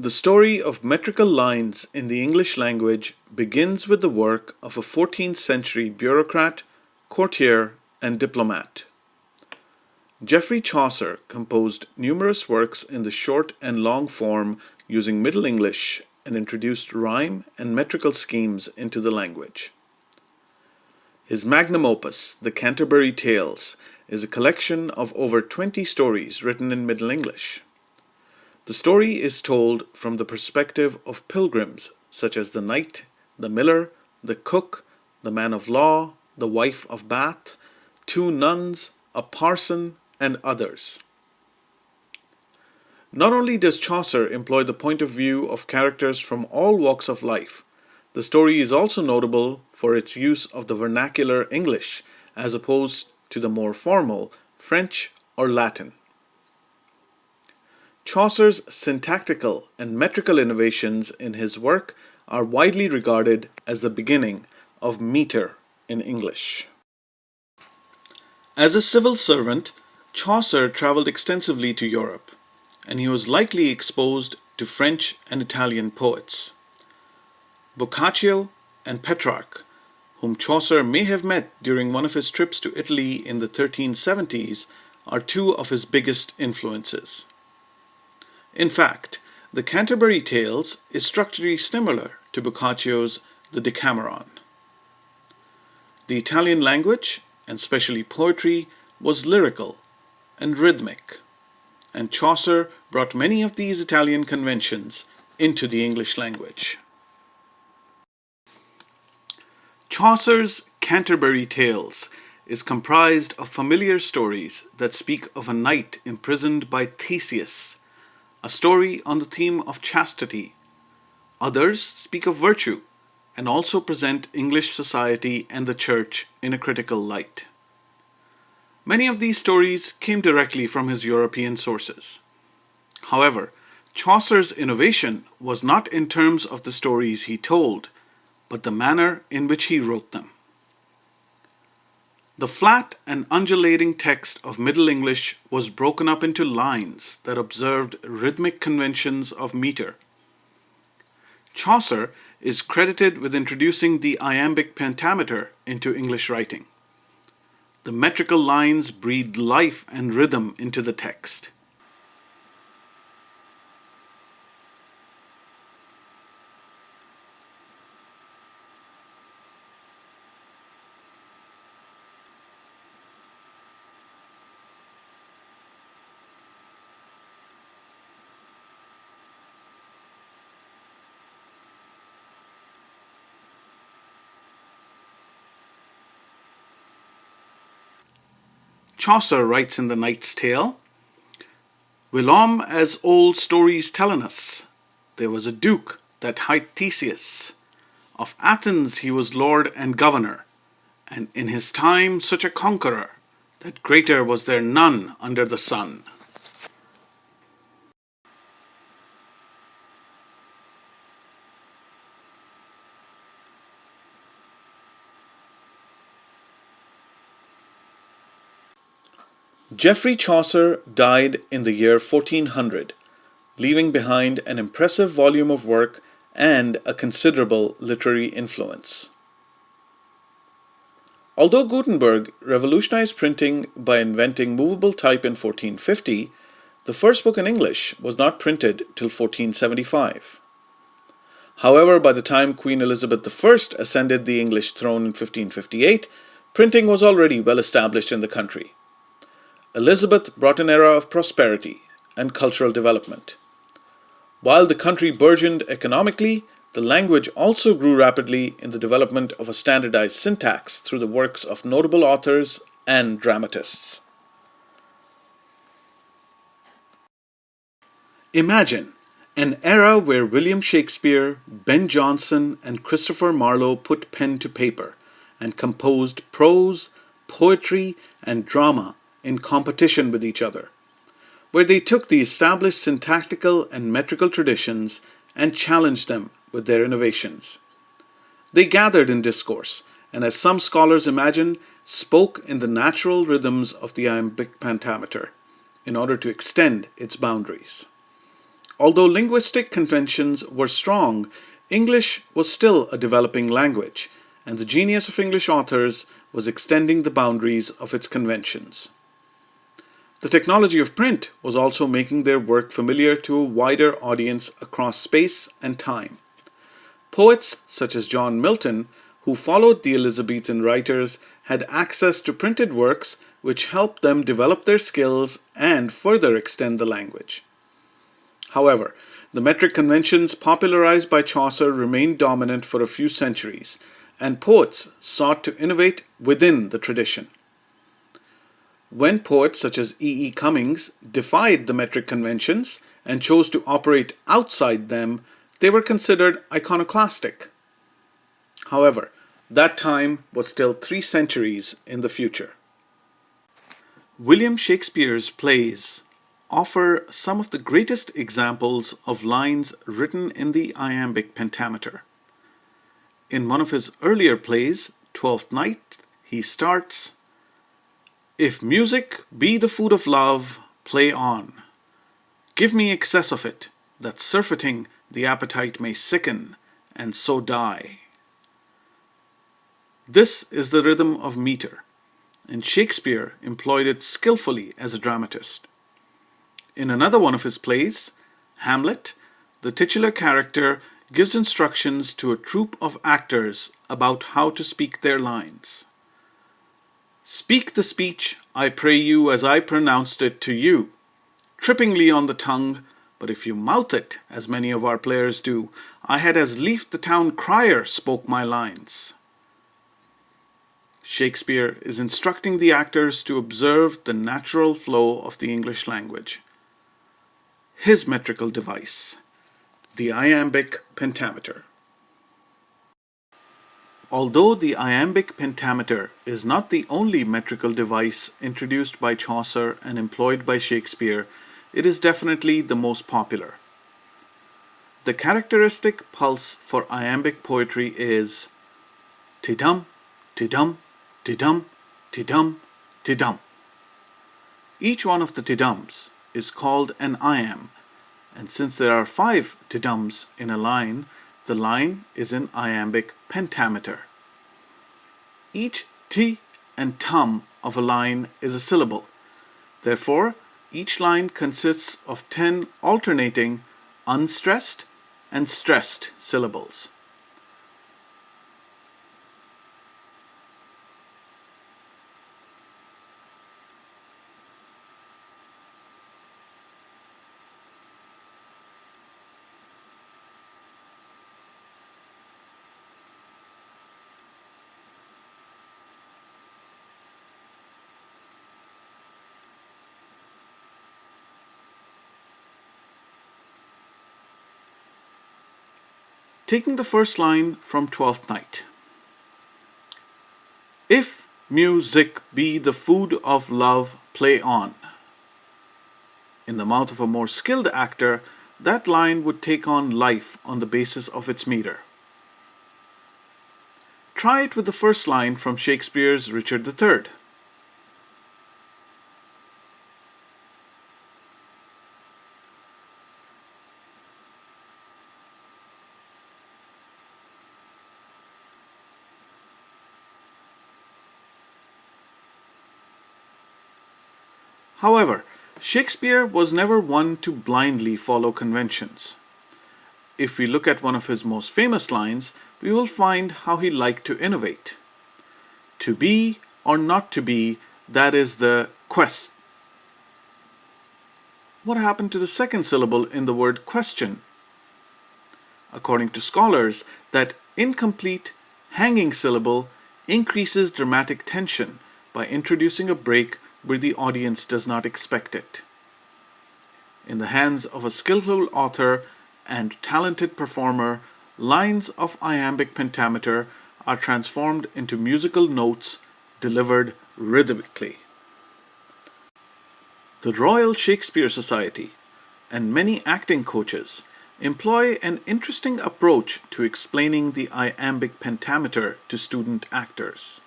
The story of metrical lines in the English language begins with the work of a 14th century bureaucrat, courtier, and diplomat. Geoffrey Chaucer composed numerous works in the short and long form using Middle English and introduced rhyme and metrical schemes into the language. His magnum opus, The Canterbury Tales, is a collection of over 20 stories written in Middle English. The story is told from the perspective of pilgrims such as the knight, the miller, the cook, the man of law, the wife of Bath, two nuns, a parson, and others. Not only does Chaucer employ the point of view of characters from all walks of life, the story is also notable for its use of the vernacular English as opposed to the more formal French or Latin. Chaucer's syntactical and metrical innovations in his work are widely regarded as the beginning of meter in English. As a civil servant, Chaucer traveled extensively to Europe, and he was likely exposed to French and Italian poets. Boccaccio and Petrarch, whom Chaucer may have met during one of his trips to Italy in the 1370s, are two of his biggest influences. In fact, the Canterbury Tales is structurally similar to Boccaccio's The Decameron. The Italian language, and especially poetry, was lyrical and rhythmic, and Chaucer brought many of these Italian conventions into the English language. Chaucer's Canterbury Tales is comprised of familiar stories that speak of a knight imprisoned by Theseus, a story on the theme of chastity. Others speak of virtue and also present English society and the church in a critical light. Many of these stories came directly from his European sources. However, Chaucer's innovation was not in terms of the stories he told, but the manner in which he wrote them. The flat and undulating text of Middle English was broken up into lines that observed rhythmic conventions of meter. Chaucer is credited with introducing the iambic pentameter into English writing. The metrical lines breathed life and rhythm into the text. Chaucer writes in The Knight's Tale, "Whilom as old stories tellen us, there was a duke that hight Theseus. Of Athens he was lord and governor, and in his time such a conqueror, that greater was there none under the sun." Geoffrey Chaucer died in the year 1400, leaving behind an impressive volume of work and a considerable literary influence. Although Gutenberg revolutionized printing by inventing movable type in 1450, the first book in English was not printed till 1475. However, by the time Queen Elizabeth I ascended the English throne in 1558, printing was already well established in the country. Elizabeth brought an era of prosperity and cultural development. While the country burgeoned economically, the language also grew rapidly in the development of a standardized syntax through the works of notable authors and dramatists. Imagine an era where William Shakespeare, Ben Jonson, and Christopher Marlowe put pen to paper and composed prose, poetry, and drama in competition with each other, where they took the established syntactical and metrical traditions and challenged them with their innovations. They gathered in discourse, and as some scholars imagine, spoke in the natural rhythms of the iambic pentameter in order to extend its boundaries. Although linguistic conventions were strong, English was still a developing language, and the genius of English authors was extending the boundaries of its conventions. The technology of print was also making their work familiar to a wider audience across space and time. Poets such as John Milton, who followed the Elizabethan writers, had access to printed works which helped them develop their skills and further extend the language. However, the metric conventions popularized by Chaucer remained dominant for a few centuries, and poets sought to innovate within the tradition. When poets such as E. E. Cummings defied the metric conventions and chose to operate outside them, they were considered iconoclastic. However, that time was still 3 centuries in the future. William Shakespeare's plays offer some of the greatest examples of lines written in the iambic pentameter. In one of his earlier plays, Twelfth Night, he starts, "If music be the food of love, play on. Give me excess of it, that surfeiting the appetite may sicken, and so die." This is the rhythm of meter, and Shakespeare employed it skillfully as a dramatist. In another one of his plays, Hamlet, the titular character gives instructions to a troupe of actors about how to speak their lines. "Speak the speech, I pray you, as I pronounced it to you, trippingly on the tongue, but if you mouth it, as many of our players do, I had as lief the town crier spoke my lines." Shakespeare is instructing the actors to observe the natural flow of the English language. His metrical device, the iambic pentameter. Although the iambic pentameter is not the only metrical device introduced by Chaucer and employed by Shakespeare, it is definitely the most popular. The characteristic pulse for iambic poetry is ti-dum, ti-dum, ti-dum, ti-dum, ti-dum. Each one of the ti-dums is called an iamb, and since there are 5 ti-dums in a line, the line is in iambic pentameter. Each ti and tum of a line is a syllable. Therefore, each line consists of 10 alternating unstressed and stressed syllables. Taking the first line from Twelfth Night. "If music be the food of love, play on." In the mouth of a more skilled actor, that line would take on life on the basis of its meter. Try it with the first line from Shakespeare's Richard III. However, Shakespeare was never one to blindly follow conventions. If we look at one of his most famous lines, we will find how he liked to innovate. To be or not to be, that is the quest. What happened to the second syllable in the word question? According to scholars, that incomplete hanging syllable increases dramatic tension by introducing a break where the audience does not expect it. In the hands of a skillful author and talented performer, lines of iambic pentameter are transformed into musical notes delivered rhythmically. The Royal Shakespeare Society and many acting coaches employ an interesting approach to explaining the iambic pentameter to student actors.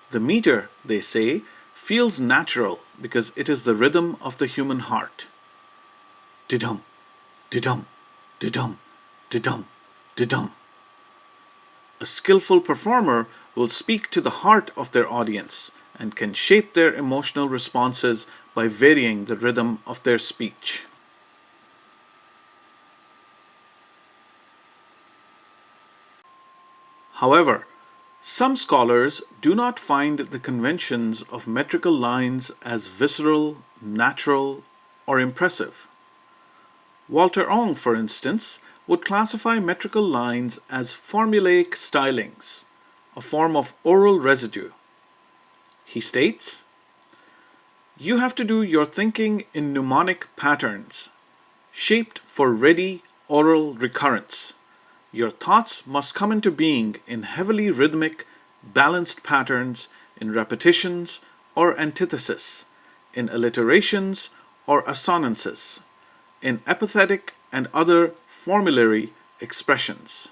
The meter, they say, feels natural because it is the rhythm of the human heart. Ti-dum, didum, didum, didum, didum. A skillful performer will speak to the heart of their audience and can shape their emotional responses by varying the rhythm of their speech. However, some scholars do not find the conventions of metrical lines as visceral, natural, or impressive. Walter Ong, for instance, would classify metrical lines as formulaic stylings, a form of oral residue. He states, "You have to do your thinking in mnemonic patterns, shaped for ready oral recurrence. Your thoughts must come into being in heavily rhythmic, balanced patterns, in repetitions or antithesis, in alliterations or assonances, in epithetic and other formulary expressions."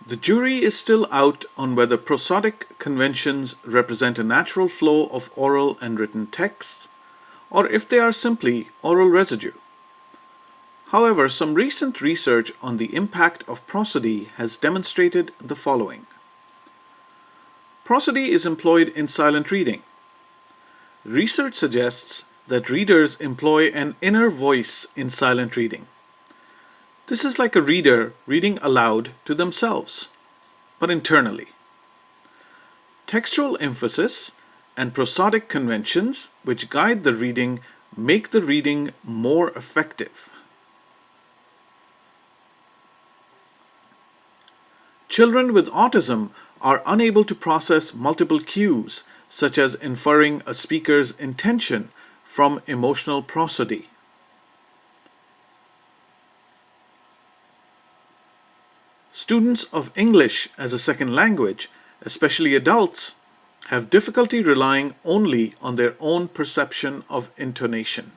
The jury is still out on whether prosodic conventions represent a natural flow of oral and written texts, or if they are simply oral residue. However, some recent research on the impact of prosody has demonstrated the following. Prosody is employed in silent reading. Research suggests that readers employ an inner voice in silent reading. This is like a reader reading aloud to themselves, but internally. Textual emphasis and prosodic conventions which guide the reading make the reading more effective. Children with autism are unable to process multiple cues, such as inferring a speaker's intention from emotional prosody. Students of English as a second language, especially adults, have difficulty relying only on their own perception of intonation.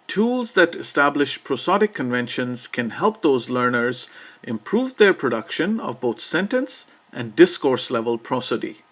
Tools that establish prosodic conventions can help those learners improve their production of both sentence and discourse level prosody.